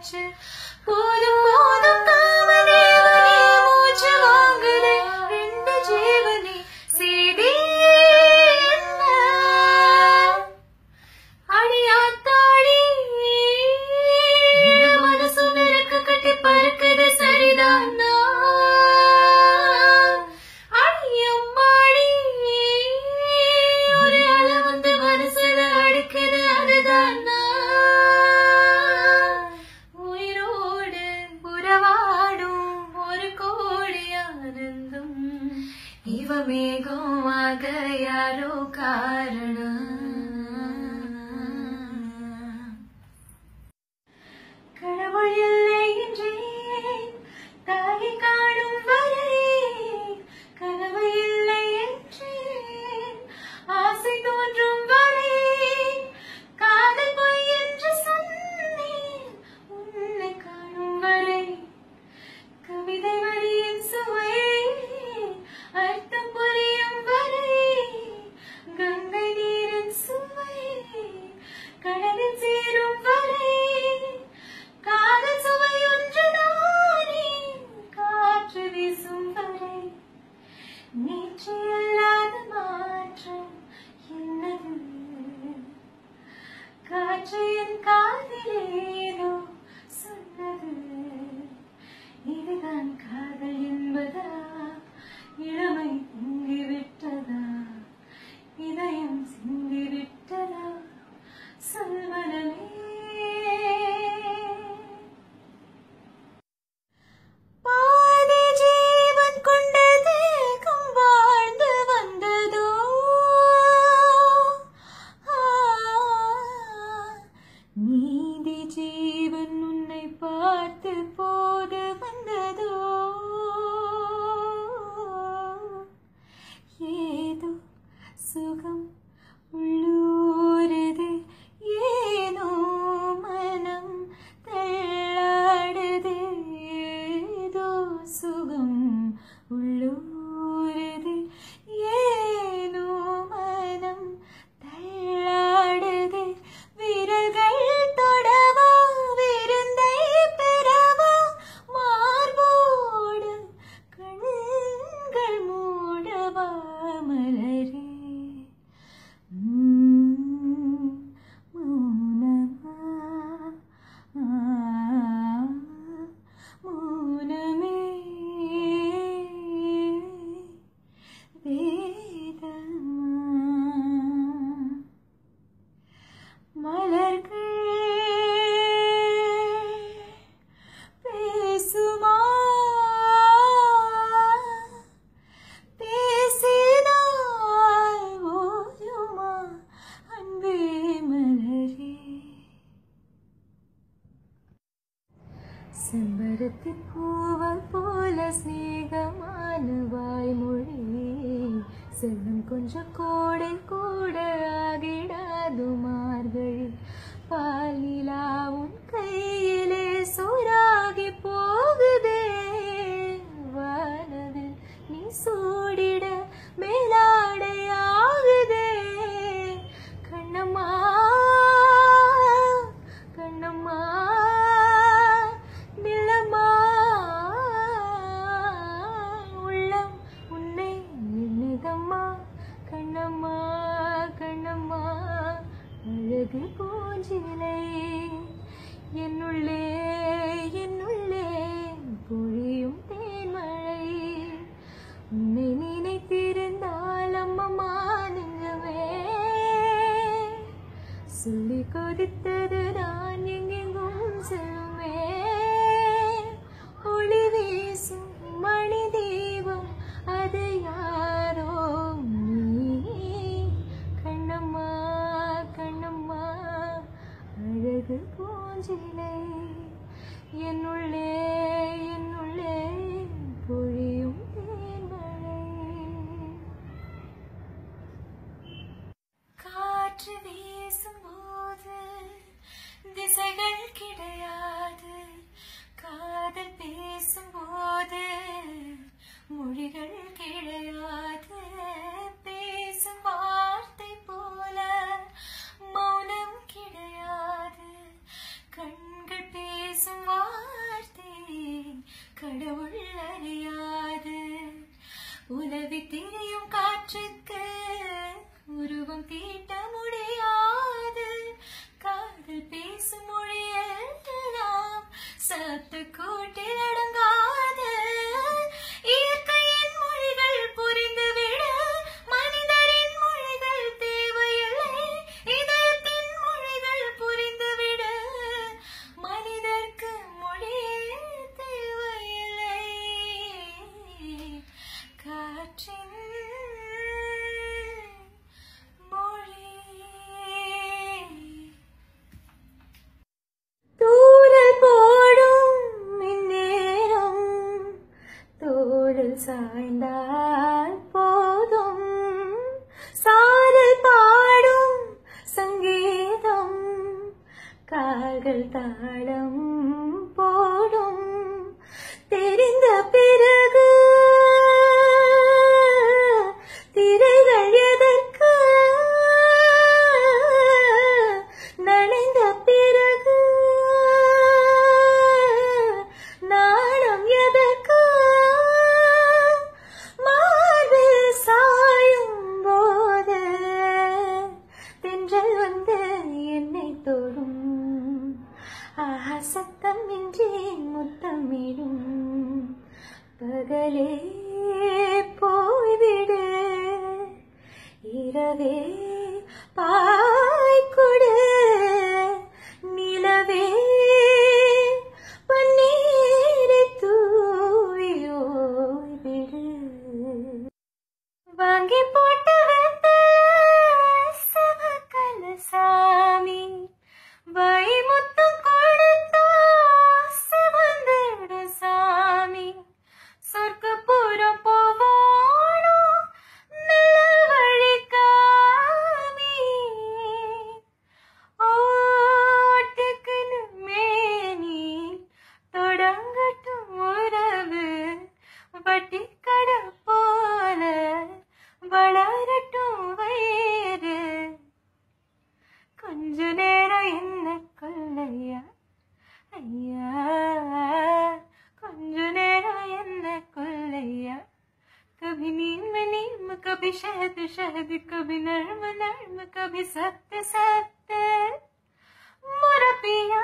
ஆச்சு. போதும் போதும் காமனே உனே மூச்சு வாங்குதே ரெண்டு ஜீவனே செய்தி என்ன அடியாத்தாடி மனசு நிறக்க கட்டி பறக்குது சரிதானா அடியம்மாடி ஒரு அல வந்து மனசுல அடிக்குது அதுதானா உயிரோடு உறவாடும் ஒரு கோடி ஆனந்தம் இவ மேகமாக யாரோ காரணம் கடவுள் இல்லை என்றேன் தாயை காணும் வரை கனவு இல்லை என்றேன் ஆசை தோன்றும் வரை காதல் பொய் என்று சொன்னேன் உன்னை காணும் வரை கவிதை வரியின் சுவை அர்த்தம் புரியும் வரை கங்கை நீரின் சுவை கடலில் சேரும் வரை காதல் சுவை ஒன்றுதானே காற்று வீசும் வரை நேற்று இல்லாத மாற்றம் என்னது காற்று என் காதிலேனோ சொன்னது இதுதான் காதல் என்பதா இளமை பொங்கிவிட்டதா இதயம் சிந்திவிட்டதா சொல்வனமே பாதி ஜீவன் கொண்ட தேகம் வாழ்ந்து வந்ததோ நீதி ஜீவன் உன்னை பார்த்து போது வந்ததோ ஏதோ சுகம் உள்ளூருது ஏனோ மனம் தள்ளாடுது ஏதோ சுகம் உள்ளூருது ஏனோ மனம் தள்ளாடுது விரல்கள் தொடவா விருந்தை பெறவா மார்போடு கண்கள் மூடவா மலரே மௌனமா மௌனமே வேதமா மலர்கள் பேசுமா பேசினால் ஓயுமா அன்பே மலரே செம்பருத்தி பூவல் போல ஸ்நேகமான வாய்மொழி செல்லும் கொஞ்சம் கோடை கூட ஆகிடாது மார்கழி பால் நிலா உன் கையிலே சூறாகி போகுதே வானவில் நீ சூடிட மேலாடையாகுதே கண்ணம்மா கண்ணம்மா நிலமா உள்ளம் உன்னை நினைதம்மா கண்ணம்மா கண்ணம்மா அழகு பூஞ்சிலை என்னுள்ளே என்னுள்ளே பொழியும் தேன்மழை உன்னை நினைத்திருந்தால் அம்மம்மா நெஞ்சமே சொல்லி கொதித்தது நான் எங்கெங்கும் செல்லுமே ஒளி வீசும் மணி தீபம் அது யாரோ நீ கண்ணம்மா கண்ணம்மா அழகு பூஞ்சிலை என்னுள்ளே என்னுள்ளே பொழியும் தேன்மழை காற்று வீசும்போது திசைகள் கிடையாது காதல் பேசும்போது மொழிகள் கிடையாது பேசும் வார்த்தை போல மௌனம் கிடையாது கண்கள் பேசும் சத்து கூட்டில் அடங்காத இயற்கையின் மொழிகள் புரிந்துவிட மனிதரின் மொழிகள் தேவையில்லை. இதயத்தின் மொழிகள் புரிந்துவிட மனிதர்க்கு மொழி தேவையில்லை. காற்றின் மொழி தூரல் போடும் இந்நேரம் தோளில் சாய்ந்தால் போதும். சாரல் பாடும் சங்கீதம் கால்கள் தாளம் போடும். தெரிந்த பிறகு திரைகள் எதற்கு? நனைந்த பிறகு நாணம் எதற்கு? மார்பில் சாயும் போது தென்றல் வந்து என்னை தொடும். ஆஹா சத்தமின்றி முத்தமிடும். பகலே போய்விடு இரவே பாய்கொடு நிலவே பன்னீரை தூவி ஓய்விடு. வாங்கி போட்டு வைத்த சவக்கல சாமி வாய் முத்தம் கொடுத்தா சிவந்திடு சாமி. சொர்க்கபுரம் போவானோ நிழல் வழி காமி. ஓட்டுக்குன்னு மேனி தொடங்கட்டும் உறவு வட்டி கடை போல வளரட்டும் வயிறு. கொஞ்ச நேரம் என்ன கொள்ளையா ஐயா, கொஞ்ச நேரம் என்ன கொள்ளையா. कभी नीम नीम कभी शहद शहद कभी नर्म नर्म कभी सत्य सत्य मोरा पिया.